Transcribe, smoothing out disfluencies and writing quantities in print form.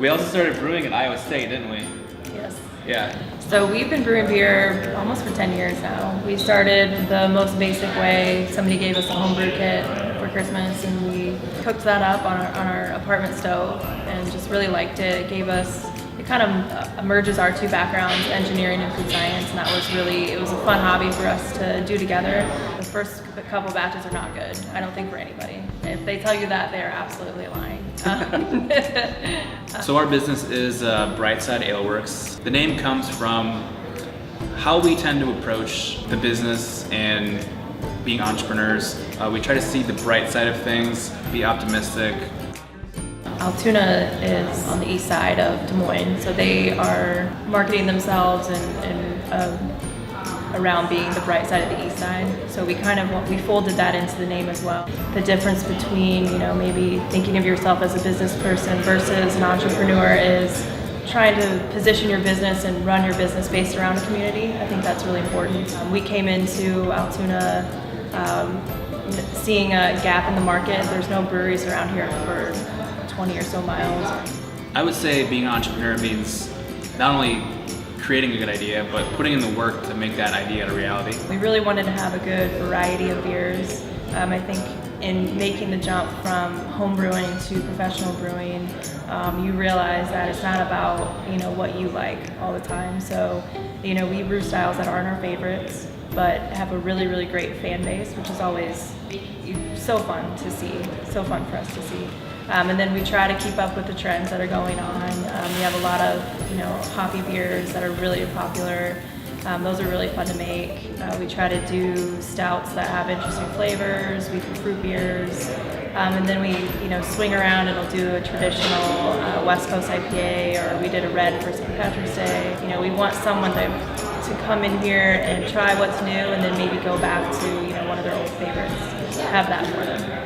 We also started brewing at Iowa State, didn't we? Yes. Yeah. So we've been brewing beer almost for 10 years now. We started the most basic way. Somebody gave us a homebrew kit for Christmas, and we cooked that up on our apartment stove and just really liked it. It kind of merges our two backgrounds, engineering and food science, and it was a fun hobby for us to do together. The first couple batches are not good, I don't think, for anybody. If they tell you that, they are absolutely lying. So our business is Brightside Aleworks. The name comes from how we tend to approach the business and being entrepreneurs. We try to see the bright side of things, be optimistic. Altoona is on the east side of Des Moines, so they are marketing themselves and around being the bright side of the east side. So we folded that into the name as well. The difference between, maybe thinking of yourself as a business person versus an entrepreneur is trying to position your business and run your business based around a community. I think that's really important. We came into Altoona seeing a gap in the market. There's no breweries around here for 20 or so miles. I would say being an entrepreneur means not only creating a good idea, but putting in the work to make that idea a reality. We really wanted to have a good variety of beers. I think in making the jump from home brewing to professional brewing, you realize that it's not about what you like all the time. So we brew styles that aren't our favorites, but have a really, really great fan base, which is always so fun to see, so fun for us to see. And then we try to keep up with the trends that are going on. We have a lot of hoppy beers that are really popular. Those are really fun to make. We try to do stouts that have interesting flavors. We do fruit beers. And then we swing around and we'll do a traditional West Coast IPA, or we did a red for St. Patrick's Day. We want someone to come in here and try what's new and then maybe go back to one of their old favorites. Have that for them.